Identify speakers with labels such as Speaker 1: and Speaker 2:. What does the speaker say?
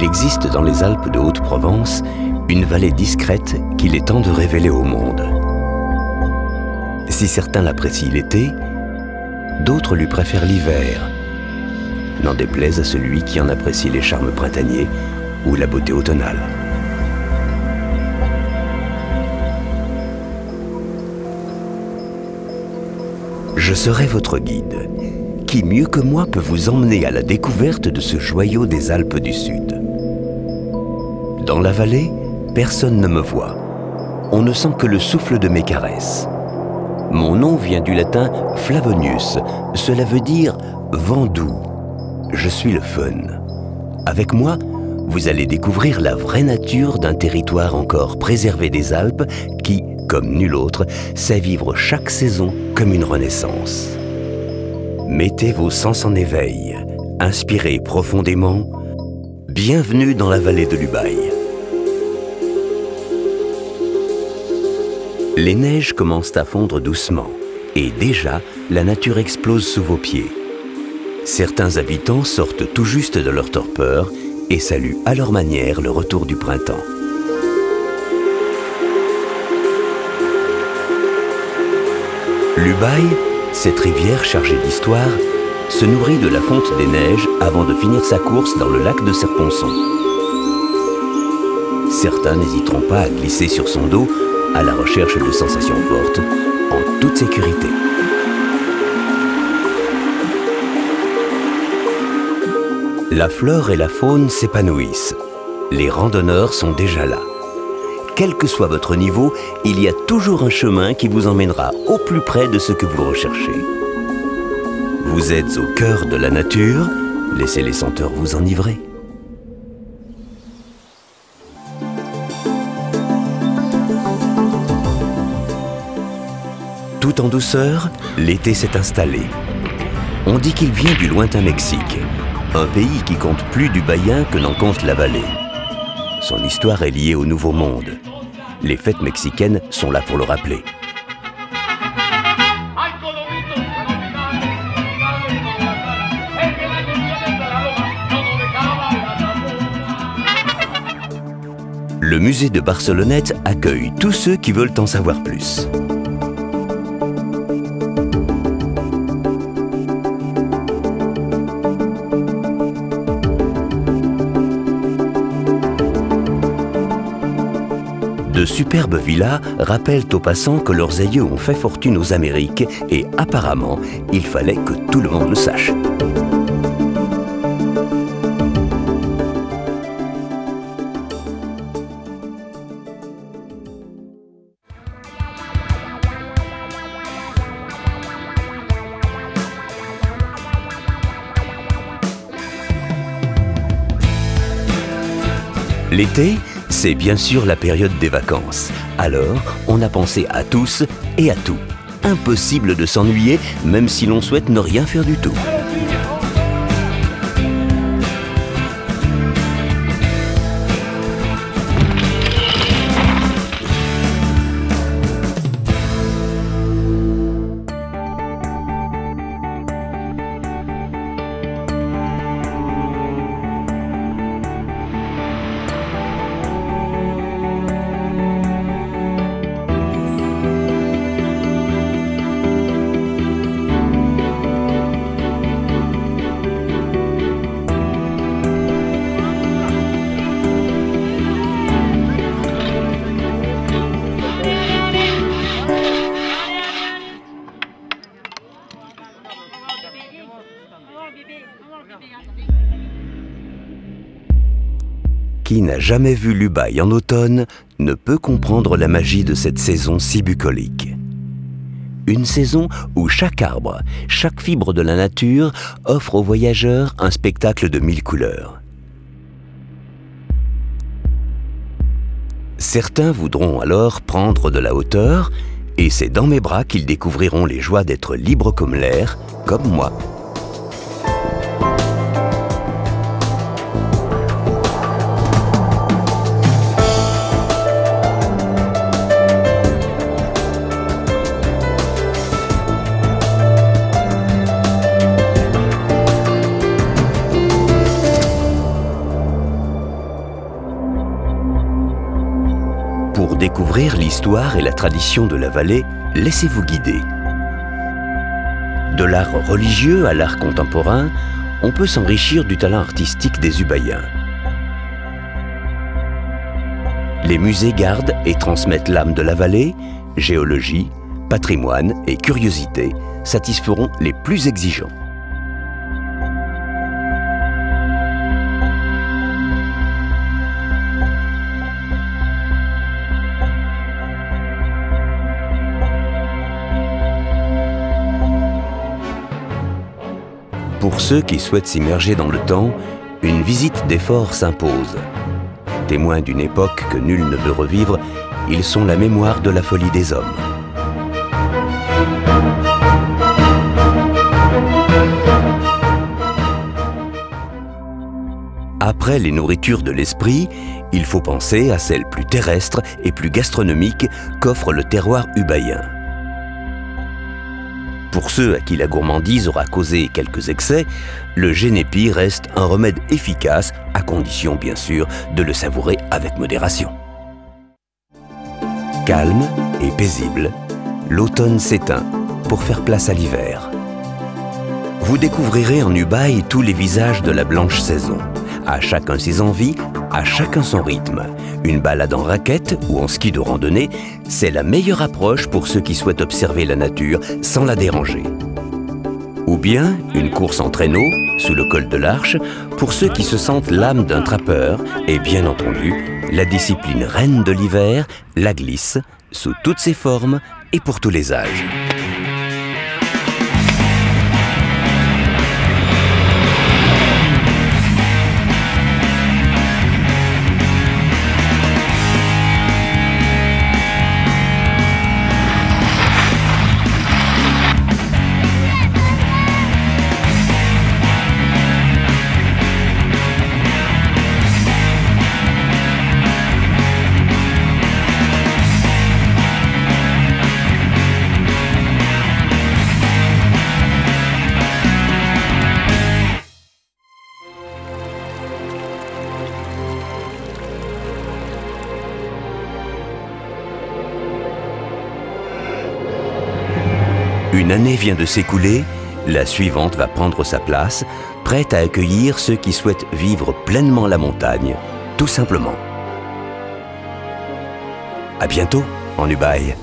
Speaker 1: existe dans les Alpes de Haute-Provence une vallée discrète qu'il est temps de révéler au monde. Si certains l'apprécient l'été, d'autres lui préfèrent l'hiver, n'en déplaise à celui qui en apprécie les charmes printaniers ou la beauté automnale. Je serai votre guide. Qui mieux que moi peut vous emmener à la découverte de ce joyau des Alpes du Sud? Dans la vallée, personne ne me voit. On ne sent que le souffle de mes caresses. Mon nom vient du latin Flavonius. Cela veut dire vent doux. Je suis le fun. Avec moi, vous allez découvrir la vraie nature d'un territoire encore préservé des Alpes qui, comme nul autre, sait vivre chaque saison comme une renaissance. Mettez vos sens en éveil, inspirez profondément. Bienvenue dans la vallée de l'Ubaye. Les neiges commencent à fondre doucement et déjà la nature explose sous vos pieds. Certains habitants sortent tout juste de leur torpeur et saluent à leur manière le retour du printemps. L'Ubaye, cette rivière chargée d'histoire, se nourrit de la fonte des neiges avant de finir sa course dans le lac de Serponçon. Certains n'hésiteront pas à glisser sur son dos à la recherche de sensations fortes, en toute sécurité. La flore et la faune s'épanouissent. Les randonneurs sont déjà là. Quel que soit votre niveau, il y a toujours un chemin qui vous emmènera au plus près de ce que vous recherchez. Vous êtes au cœur de la nature, laissez les senteurs vous enivrer. Tout en douceur, l'été s'est installé. On dit qu'il vient du lointain Mexique, un pays qui compte plus d'Ubayens que n'en compte la vallée. Son histoire est liée au Nouveau Monde. Les fêtes mexicaines sont là pour le rappeler. Le musée de Barcelonnette accueille tous ceux qui veulent en savoir plus. De superbes villas rappellent aux passants que leurs aïeux ont fait fortune aux Amériques et apparemment, il fallait que tout le monde le sache. L'été, c'est bien sûr la période des vacances. Alors, on a pensé à tous et à tout. Impossible de s'ennuyer, même si l'on souhaite ne rien faire du tout. Qui n'a jamais vu l'Ubaye en automne ne peut comprendre la magie de cette saison si bucolique. Une saison où chaque arbre, chaque fibre de la nature offre aux voyageurs un spectacle de 1000 couleurs. Certains voudront alors prendre de la hauteur et c'est dans mes bras qu'ils découvriront les joies d'être libres comme l'air, comme moi. Pour découvrir l'histoire et la tradition de la vallée, laissez-vous guider. De l'art religieux à l'art contemporain, on peut s'enrichir du talent artistique des Ubaïens. Les musées gardent et transmettent l'âme de la vallée, géologie, patrimoine et curiosité satisferont les plus exigeants. Pour ceux qui souhaitent s'immerger dans le temps, une visite des forts s'impose. Témoins d'une époque que nul ne veut revivre, ils sont la mémoire de la folie des hommes. Après les nourritures de l'esprit, il faut penser à celles plus terrestres et plus gastronomiques qu'offre le terroir ubaïen. Pour ceux à qui la gourmandise aura causé quelques excès, le génépi reste un remède efficace, à condition bien sûr de le savourer avec modération. Calme et paisible, l'automne s'éteint pour faire place à l'hiver. Vous découvrirez en Ubaye tous les visages de la blanche saison. À chacun ses envies, à chacun son rythme. Une balade en raquette ou en ski de randonnée, c'est la meilleure approche pour ceux qui souhaitent observer la nature sans la déranger. Ou bien une course en traîneau, sous le col de l'Arche, pour ceux qui se sentent l'âme d'un trappeur, et bien entendu, la discipline reine de l'hiver, la glisse, sous toutes ses formes et pour tous les âges. Une année vient de s'écouler, la suivante va prendre sa place, prête à accueillir ceux qui souhaitent vivre pleinement la montagne, tout simplement. À bientôt en Ubaye.